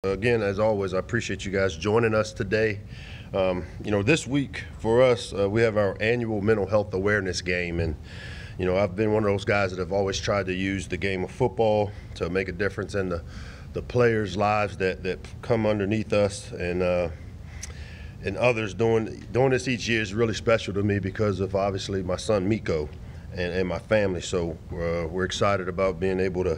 Again, as always, I appreciate you guys joining us today. This week for us, we have our annual mental health awareness game. And, I've been one of those guys that have always tried to use the game of football to make a difference in the players' lives that come underneath us. And others doing this each year is really special to me because of obviously my son Miko and my family. So we're excited about being able to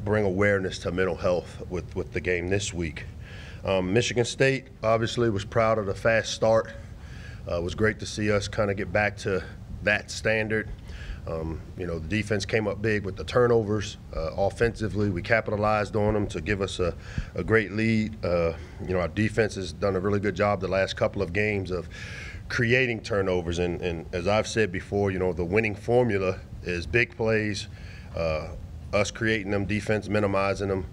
bring awareness to mental health with the game this week. Michigan State obviously was proud of the fast start. It was great to see us kind of get back to that standard. The defense came up big with the turnovers. Offensively, we capitalized on them to give us a great lead. Our defense has done a really good job the last couple of games of creating turnovers. And as I've said before, the winning formula is big plays, us creating them, defense minimizing them,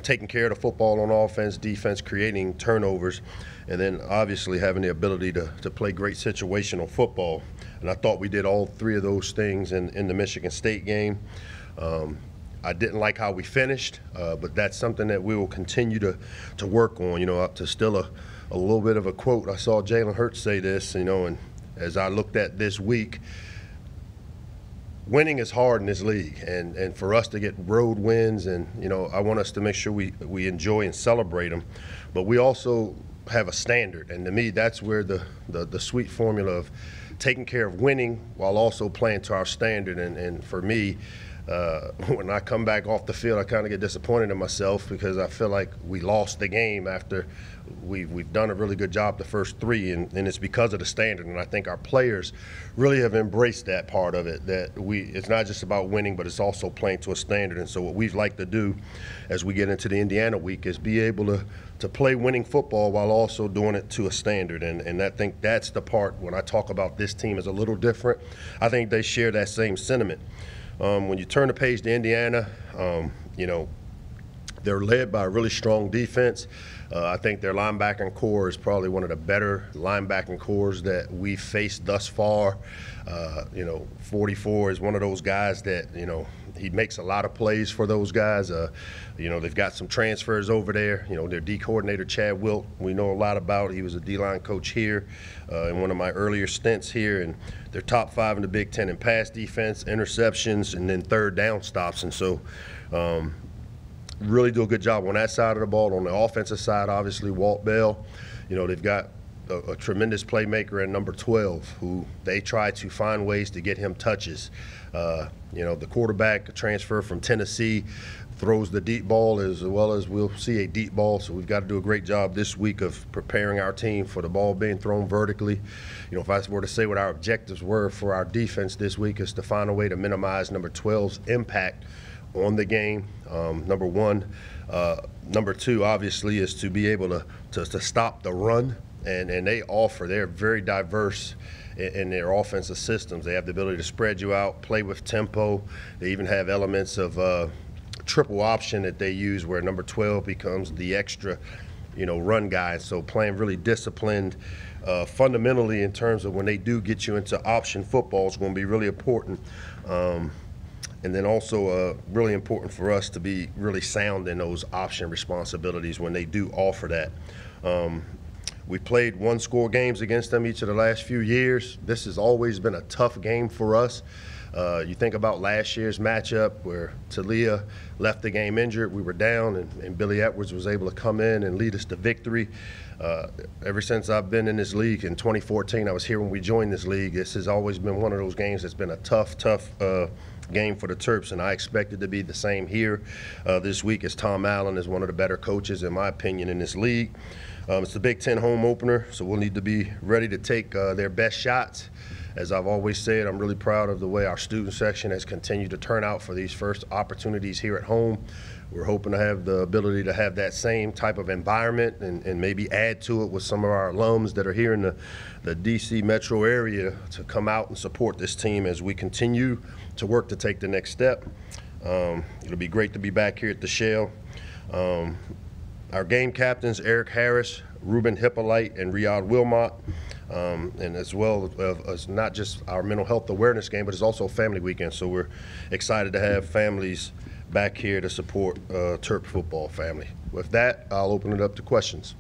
taking care of the football on offense, defense creating turnovers, and then obviously having the ability to play great situational football. And I thought we did all three of those things in the Michigan State game. I didn't like how we finished, but that's something that we will continue to work on, up to still a little bit of a quote. I saw Jalen Hurts say this, and as I looked at this week, winning is hard in this league, and for us to get road wins, and I want us to make sure we enjoy and celebrate them, but we also have a standard, and to me that's where the sweet formula of taking care of winning while also playing to our standard. And for me, when I come back off the field, I kind of get disappointed in myself because I feel like we lost the game after we've done a really good job the first three, and it's because of the standard. And I think our players really have embraced that part of it, that it's not just about winning, but it's also playing to a standard. And so what we'd like to do as we get into the Indiana week is be able to play winning football while also doing it to a standard. And I think that's the part when I talk about this team is a little different. I think they share that same sentiment. When you turn the page to Indiana, they're led by a really strong defense. I think their linebacking core is probably one of the better linebacking cores that we've faced thus far. 44 is one of those guys that, he makes a lot of plays for those guys. They've got some transfers over there. Their D coordinator, Chad Wilt, we know a lot about. He was a D-line coach here in one of my earlier stints here. And they're top 5 in the Big Ten in pass defense, interceptions, and then third down stops. And so really do a good job on that side of the ball. On the offensive side, obviously, Walt Bell, they've got a tremendous playmaker at number 12 who they try to find ways to get him touches. The quarterback transfer from Tennessee throws the deep ball as well as we'll see a deep ball. So we've got to do a great job this week of preparing our team for the ball being thrown vertically. If I were to say what our objectives were for our defense this week is to find a way to minimize number 12's impact on the game, number one. Number two, obviously, is to be able to stop the run. And they're very diverse in their offensive systems. They have the ability to spread you out, play with tempo. They even have elements of triple option that they use where number 12 becomes the extra, run guy. So playing really disciplined fundamentally in terms of when they do get you into option football is going to be really important. And then also really important for us to be really sound in those option responsibilities when they do offer that. We played one-score games against them each of the last few years. This has always been a tough game for us. You think about last year's matchup where Talia left the game injured. We were down, and Billy Edwards was able to come in and lead us to victory. Ever since I've been in this league in 2014, I was here when we joined this league. This has always been one of those games that's been a tough game for the Terps, and I expect it to be the same here this week, as Tom Allen is one of the better coaches, in my opinion, in this league. It's the Big Ten home opener, so we'll need to be ready to take their best shots. As I've always said, I'm really proud of the way our student section has continued to turn out for these first opportunities here at home. We're hoping to have the ability to have that same type of environment and maybe add to it with some of our alums that are here in the D.C. metro area to come out and support this team as we continue to work to take the next step. It'll be great to be back here at the Shell. Our game captains, Eric Harris, Ruben Hippolyte, and Riyadh Wilmot, and as well as not just our mental health awareness game, but it's also family weekend. So we're excited to have families back here to support Terp football family. With that, I'll open it up to questions.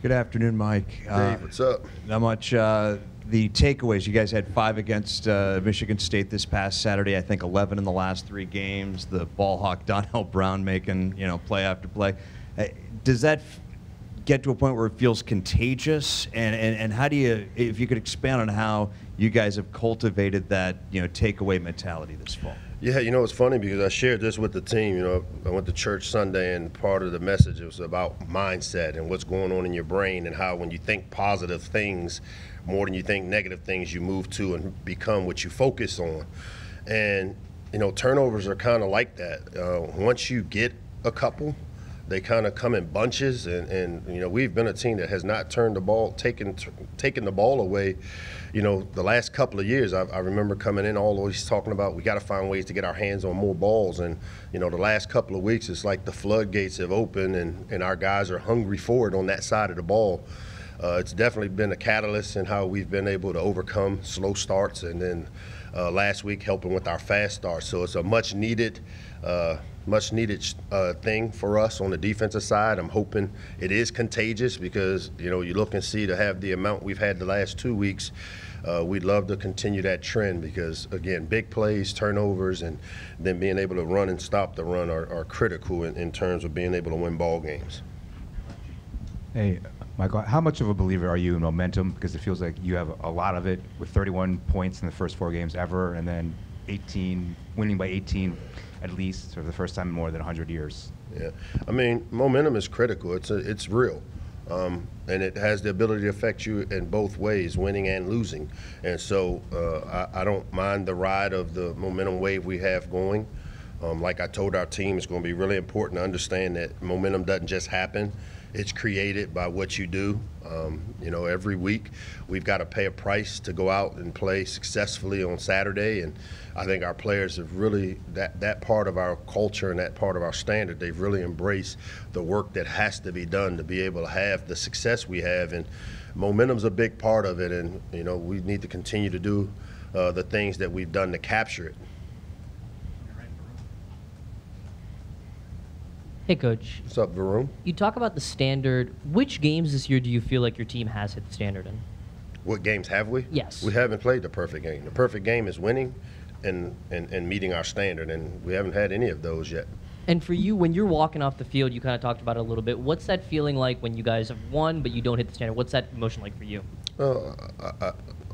Good afternoon, Mike. Dave, what's up? Not much. The takeaways, you guys had 5 against Michigan State this past Saturday. I think 11 in the last 3 games. The ball hawk Donnell Brown making play after play. Does that get to a point where it feels contagious? And how do you, if you could expand on how you guys have cultivated that takeaway mentality this fall? Yeah, it's funny because I shared this with the team. I went to church Sunday, and part of the message was about mindset and what's going on in your brain, and how when you think positive things more than you think negative things, you move to and become what you focus on. And turnovers are kind of like that. Once you get a couple, they kind of come in bunches, and we've been a team that has not turned the ball, taken the ball away. The last couple of years, I remember coming in always talking about we got to find ways to get our hands on more balls. And the last couple of weeks, it's like the floodgates have opened, and our guys are hungry for it on that side of the ball. It's definitely been a catalyst in how we've been able to overcome slow starts, and then last week helping with our fast starts. So it's a much needed thing for us on the defensive side. I'm hoping it is contagious because you look and see to have the amount we've had the last 2 weeks. We'd love to continue that trend because, again, big plays, turnovers, and then being able to run and stop the run are critical in terms of being able to win ball games. Hey, Michael, how much of a believer are you in momentum? Because it feels like you have a lot of it with 31 points in the first 4 games ever, and then winning by 18 at least for the first time in more than 100 years. Yeah, I mean, momentum is critical. It's real, and it has the ability to affect you in both ways, winning and losing. And so I don't mind the ride of the momentum wave we have going. Like I told our team, it's going to be really important to understand that momentum doesn't just happen. It's created by what you do. Every week we've got to pay a price to go out and play successfully on Saturday, and I think our players have really, that part of our culture and that part of our standard, they've really embraced the work that has to be done to be able to have the success we have, and momentum's a big part of it, and we need to continue to do the things that we've done to capture it. Hey, Coach. What's up, Varun? You talk about the standard. Which games this year do you feel like your team has hit the standard in? What games have we? Yes. We haven't played the perfect game. The perfect game is winning and meeting our standard, and we haven't had any of those yet. And for you, when you're walking off the field, you kind of talked about it a little bit. What's that feeling like when you guys have won but you don't hit the standard? What's that emotion like for you?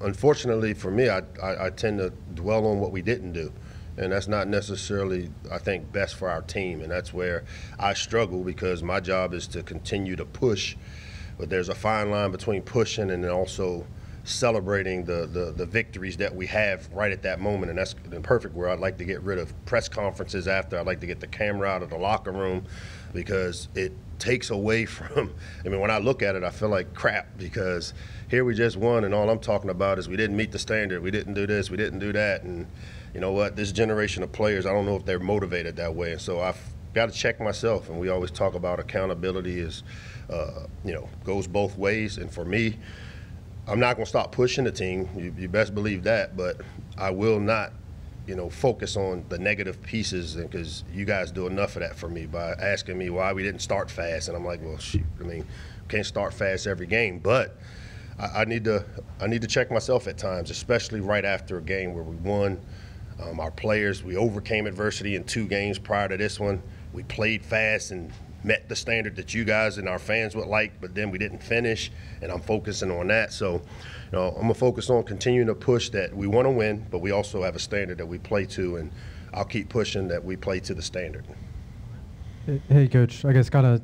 Unfortunately for me, I tend to dwell on what we didn't do. And that's not necessarily, I think, best for our team. And that's where I struggle because my job is to continue to push. But there's a fine line between pushing and then also celebrating the victories that we have right at that moment. And that's the perfect where I'd like to get rid of press conferences after. I'd like to get the camera out of the locker room because it takes away from, when I look at it, I feel like crap because here we just won and all I'm talking about is we didn't meet the standard. We didn't do this. We didn't do that. And you know what? This generation of players, I don't know if they're motivated that way. And so I've got to check myself. And we always talk about accountability is, goes both ways. And for me, I'm not going to stop pushing the team. You best believe that. But I will not, focus on the negative pieces because you guys do enough of that for me by asking me why we didn't start fast. And I'm like, well, shoot, can't start fast every game. But I need to check myself at times, especially right after a game where we won. Our players, we overcame adversity in 2 games prior to this one. We played fast and met the standard that you guys and our fans would like, but then we didn't finish, and I'm focusing on that. So, I'm going to focus on continuing to push that we want to win, but we also have a standard that we play to, and I'll keep pushing that we play to the standard. Hey, Coach. I guess kind of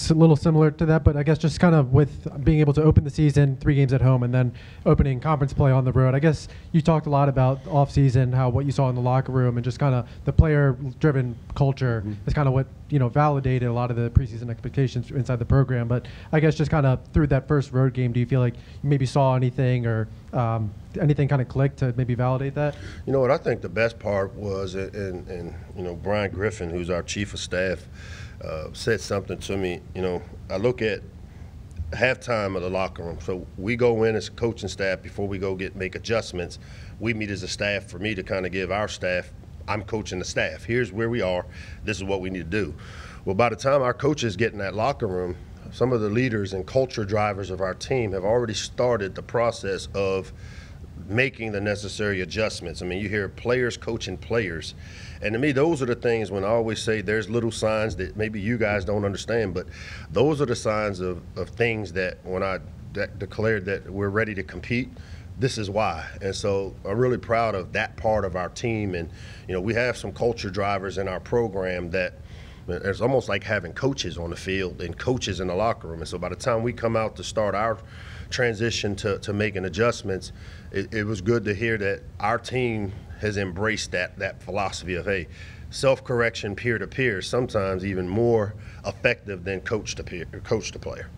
a little similar to that, but I guess just kind of with being able to open the season, 3 games at home, and then opening conference play on the road. I guess you talked a lot about off-season, how what you saw in the locker room, and just kind of the player-driven culture is kind of what validated a lot of the preseason expectations inside the program. But I guess just kind of through that first road game, do you feel like you maybe saw anything or anything kind of clicked to maybe validate that? You know what I think the best part was, and Brian Griffin, who's our chief of staff, said something to me. I look at halftime of the locker room. So we go in as a coaching staff before we go make adjustments. We meet as a staff for me to kind of give our staff I'm coaching the staff. Here's where we are. This is what we need to do. Well, by the time our coaches get in that locker room, some of the leaders and culture drivers of our team have already started the process of making the necessary adjustments. I mean, you hear players coaching players. And to me, those are the things when I always say there's little signs that maybe you guys don't understand, but those are the signs of things that when I declared that we're ready to compete, this is why. And so I'm really proud of that part of our team. And, you know, we have some culture drivers in our program that it's almost like having coaches on the field and coaches in the locker room. And so by the time we come out to start our transition to making adjustments, it was good to hear that our team has embraced that philosophy of, hey, self-correction peer-to-peer is sometimes even more effective than coach to player.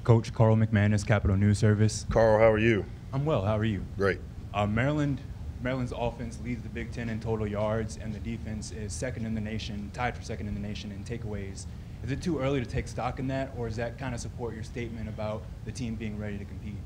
Coach Carl McManus, Capital News Service. Carl, how are you? I'm well. How are you? Great. Maryland's offense leads the Big Ten in total yards, and the defense is second in the nation, tied for second in the nation in takeaways. Is it too early to take stock in that, or does that kind of support your statement about the team being ready to compete?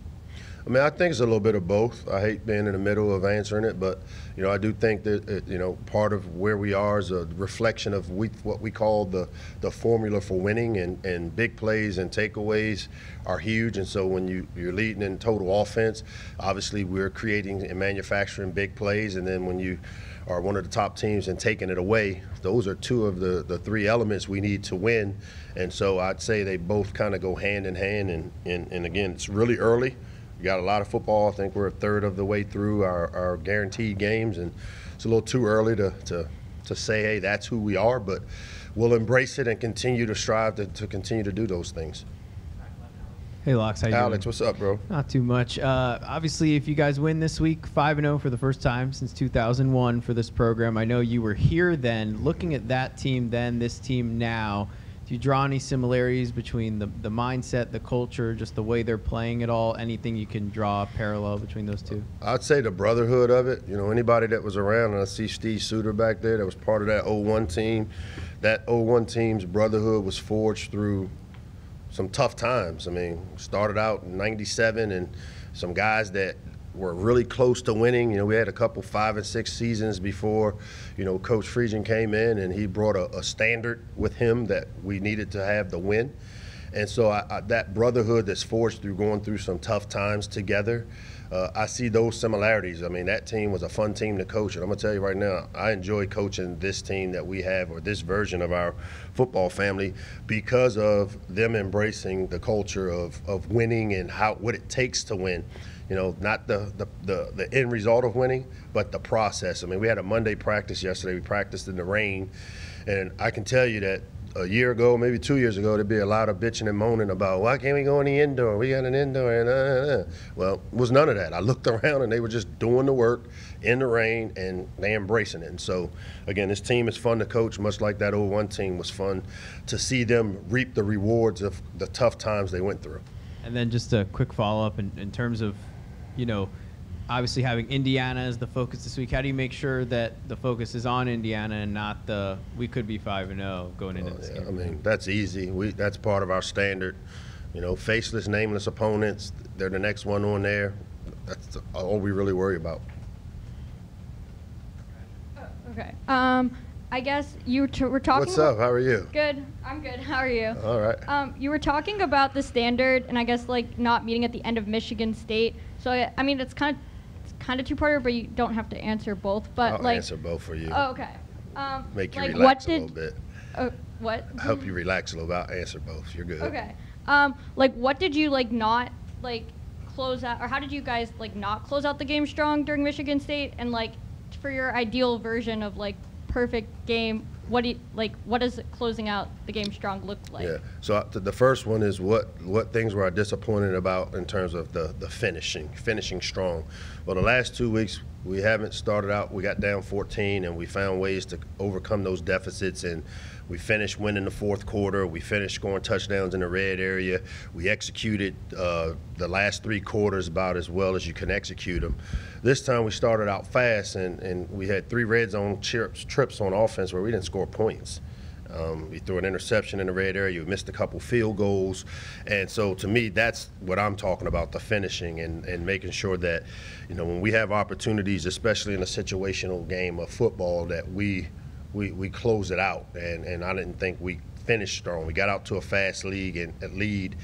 I mean, I think it's a little bit of both. I hate being in the middle of answering it, but, you know, I do think that, you know, part of where we are is a reflection of what we call the formula for winning, and big plays and takeaways are huge. And so when you're leading in total offense, obviously we're creating and manufacturing big plays, and then when you are one of the top teams and taking it away, those are two of the three elements we need to win. And so I'd say they both kind of go hand in hand, and again, it's really early. We got a lot of football. I think we're a third of the way through our guaranteed games, and it's a little too early to say, hey, that's who we are, but we'll embrace it and continue to strive to continue to do those things. Hey, Locks, how you Alex, doing? what's up, bro? Not too much. Obviously, if you guys win this week, 5-0 for the first time since 2001 for this program. I know you were here then. Looking at that team then, this team now, do you draw any similarities between the mindset, the culture, just the way they're playing it all? Anything you can draw a parallel between those two? I'd say the brotherhood of it. You know, anybody that was around, and I see Steve Suter back there that was part of that 01 team. That 01 team's brotherhood was forged through some tough times. I mean, started out in '97, and some guys that were really close to winning. You know, we had a couple 5 and 6 seasons before, you know, Coach Friedgen came in, and he brought a standard with him that we needed to have the win. And so that brotherhood that's forged through going through some tough times together, I see those similarities. I mean, that team was a fun team to coach, and I'm going to tell you right now, I enjoy coaching this team that we have, or this version of our football family, because of them embracing the culture of winning and what it takes to win. You know, not the end result of winning, but the process. I mean, we had a Monday practice yesterday. We practiced in the rain, and I can tell you that a year ago, maybe 2 years ago, there'd be a lot of bitching and moaning about, why can't we go in the indoor? We got an indoor, and Well, it was none of that. I looked around, and they were just doing the work in the rain, and they embracing it. And so, again, this team is fun to coach, much like that 01 team was fun to see them reap the rewards of the tough times they went through. And then just a quick follow-up in terms of, you know, obviously having Indiana as the focus this week. How do you make sure that the focus is on Indiana and not we could be 5-0 going into this game? I mean, that's easy. That's part of our standard. You know, faceless, nameless opponents, they're the next one on there. That's all we really worry about. Okay. I guess you were talking. What's up? How are you? Good. I'm good. How are you? All right. You were talking about the standard, and I guess like not meeting at the end of Michigan State. So I mean, it's kind of two-parter, but you don't have to answer both. But I'll answer both for you. Oh, okay. Make you like relax a little bit. What? I help you relax a little bit. I'll answer both. You're good. Okay. Like what did you not close out, or how did you guys not close out the game strong during Michigan State? And for your ideal version of perfect game, what does closing out the game strong look like? Yeah. So the first one is what things were I disappointed about in terms of the finishing strong. Well, the last 2 weeks we haven't started out. We got down 14, and we found ways to overcome those deficits, and we finished winning the fourth quarter. We finished scoring touchdowns in the red area. We executed the last 3 quarters about as well as you can execute them. This time we started out fast, and we had 3 red zone trips on offense where we didn't score points. You threw an interception in the red area. You missed a couple field goals. And so to me, that's what I'm talking about, the finishing and making sure that, when we have opportunities, especially in a situational game of football, that we close it out. And I didn't think we finished strong. We got out to a fast lead,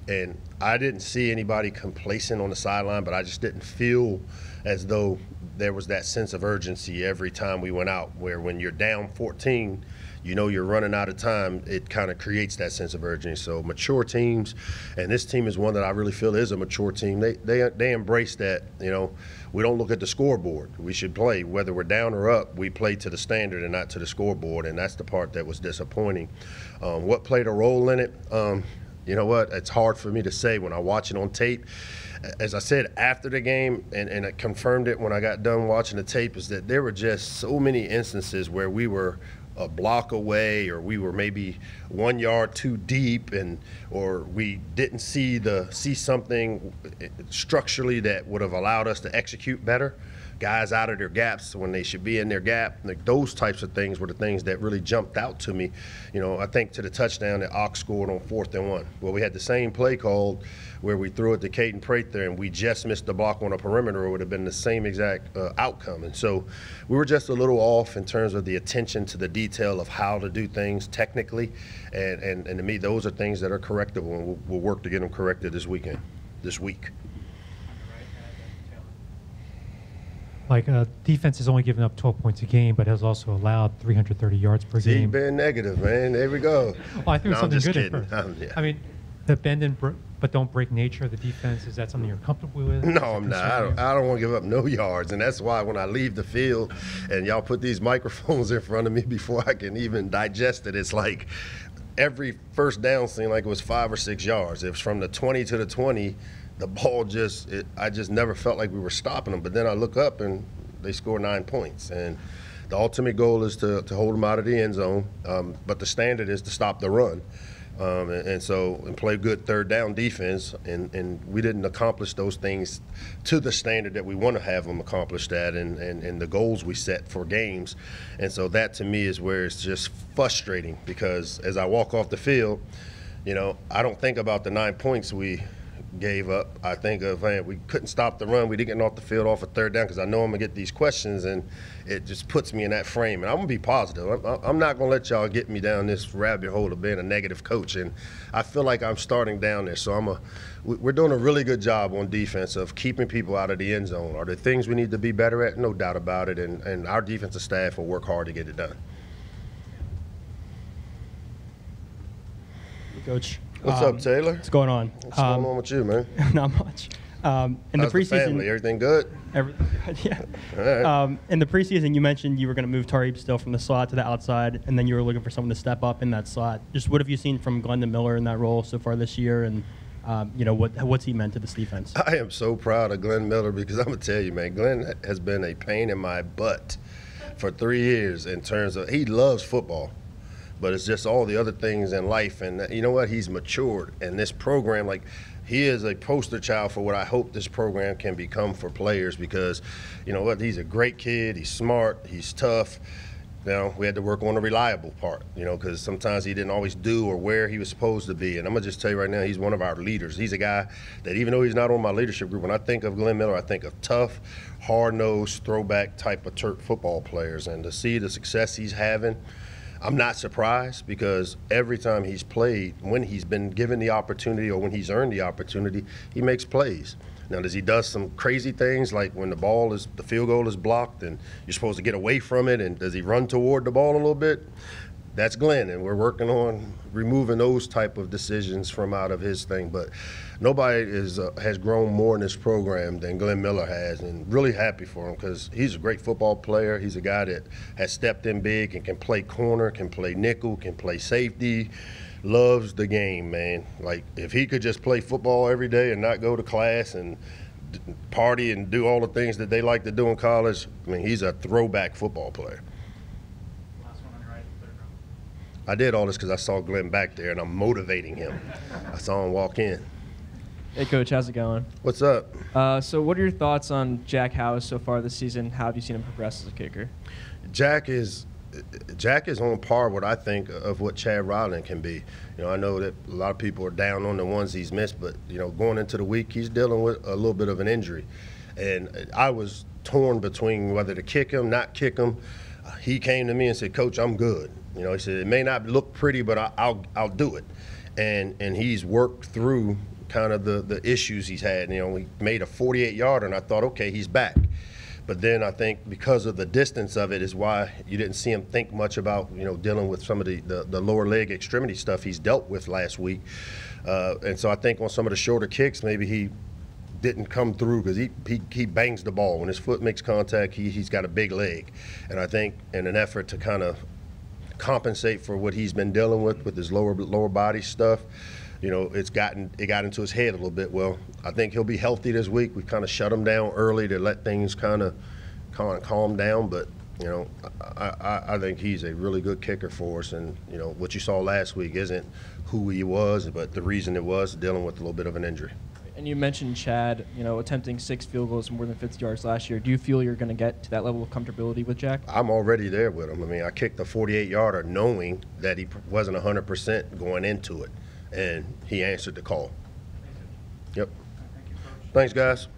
and I didn't see anybody complacent on the sideline, but I just didn't feel as though there was that sense of urgency every time we went out, where when you're down 14, you're running out of time, it kind of creates that sense of urgency. So mature teams, and this team is one that I really feel is a mature team, they embrace that, we don't look at the scoreboard. We should play, whether we're down or up, we play to the standard and not to the scoreboard, and that's the part that was disappointing. What played a role in it? You know what? It's hard for me to say when I watch it on tape. As I said after the game, and I confirmed it when I got done watching the tape, is that there were just so many instances where we were a block away, or we were maybe 1 yard too deep, or we didn't see something structurally that would have allowed us to execute better. Guys out of their gaps when they should be in their gap. Like, those types of things were the things that really jumped out to me. I think to the touchdown that Ox scored on 4th and 1. Well, we had the same play called where we threw it to Caden Prather and we just missed the block on a perimeter. It would have been the same exact outcome. And so we were just a little off in terms of the attention to the detail of how to do things technically. And to me, those are things that are correctable, and we'll work to get them corrected this week. Defense has only given up 12 points a game, but has also allowed 330 yards per game. Been negative, man. There we go. Well, I think it's something good at first. Yeah. I mean, the bend but don't break nature of the defense, is that something you're comfortable with? No, I'm not. I don't want to give up no yards, and that's why when I leave the field and y'all put these microphones in front of me before I can even digest it, it's like every first down seemed like it was 5 or 6 yards. It was from the 20 to the 20. The ball I just never felt like we were stopping them. But then I look up and they score 9 points. And the ultimate goal is to hold them out of the end zone. But the standard is to stop the run. And play good third down defense. And we didn't accomplish those things to the standard that we want to have them accomplished at and the goals we set for games. And so that to me is where it's just frustrating, because as I walk off the field, I don't think about the 9 points we gave up. I think of, man, we couldn't stop the run. We didn't get off the field off a third down, because I know I'm going to get these questions, and it just puts me in that frame. And I'm going to be positive. I'm not going to let y'all get me down this rabbit hole of being a negative coach. And I feel like I'm starting down there. So we're doing a really good job on defense of keeping people out of the end zone. Are there things we need to be better at? No doubt about it. And our defensive staff will work hard to get it done. Coach. What's up, Taylor? What's going on? What's going on with you, man? Not much. In How's the preseason, the family? Everything good? Everything good, yeah. All right. In the preseason, you mentioned you were going to move Tariq still from the slot to the outside, and then you were looking for someone to step up in that slot. Just what have you seen from Glendon Miller in that role so far this year, and what's he meant to this defense? I am so proud of Glenn Miller, because I'm going to tell you, man, Glenn has been a pain in my butt for 3 years in terms of he loves football. But it's just all the other things in life. And you know what? He's matured. And this program, he is a poster child for what I hope this program can become for players, because, you know what? He's a great kid. He's smart. He's tough. We had to work on the reliable part, because sometimes he didn't always do or where he was supposed to be. And I'm going to just tell you right now, he's one of our leaders. He's a guy that, even though he's not on my leadership group, when I think of Glenn Miller, I think of tough, hard-nosed, throwback type of Terp football players. And to see the success he's having, I'm not surprised, because every time he's played, when he's been given the opportunity or when he's earned the opportunity, he makes plays. Now, does he do some crazy things, like when the field goal is blocked and you're supposed to get away from it, and does he run toward the ball a little bit? That's Glenn, and we're working on removing those type of decisions from out of his thing. But nobody has grown more in this program than Glenn Miller has, and really happy for him, because he's a great football player. He's a guy that has stepped in big and can play corner, can play nickel, can play safety, loves the game, man. If he could just play football every day and not go to class and party and do all the things that they like to do in college, he's a throwback football player. I did all this because I saw Glenn back there, and I'm motivating him. I saw him walk in. Hey, Coach, how's it going? What's up? So what are your thoughts on Jack Howes so far this season? How have you seen him progress as a kicker? Jack is Jack is on par what I think of what Chad Ryland can be. You know, I know that a lot of people are down on the ones he's missed, but, you know, going into the week, he's dealing with a little bit of an injury. And I was torn between whether to kick him, not kick him. He came to me and said, Coach, I'm good. You know, he said, it may not look pretty, but I'll do it. And he's worked through kind of the issues he's had. You know, he made a 48-yarder, and I thought, okay, he's back. But then I think because of the distance of it is why you didn't see him think much about, you know, dealing with some of the lower leg extremity stuff he's dealt with last week. And so I think on some of the shorter kicks, maybe he didn't come through because he bangs the ball. When his foot makes contact, he's got a big leg. And I think in an effort to kind of compensate for what he's been dealing with his lower body stuff, you know, it got into his head a little bit. Well, I think he'll be healthy this week. We kind of shut him down early to let things kind of calm down. But, you know, I think he's a really good kicker for us. And, you know, what you saw last week isn't who he was, but the reason it was dealing with a little bit of an injury. And you mentioned Chad, you know, attempting 6 field goals more than 50 yards last year. Do you feel you're going to get to that level of comfortability with Jack? I'm already there with him. I mean, I kicked a 48-yarder knowing that he wasn't 100% going into it, and he answered the call. Yep. Thanks, guys.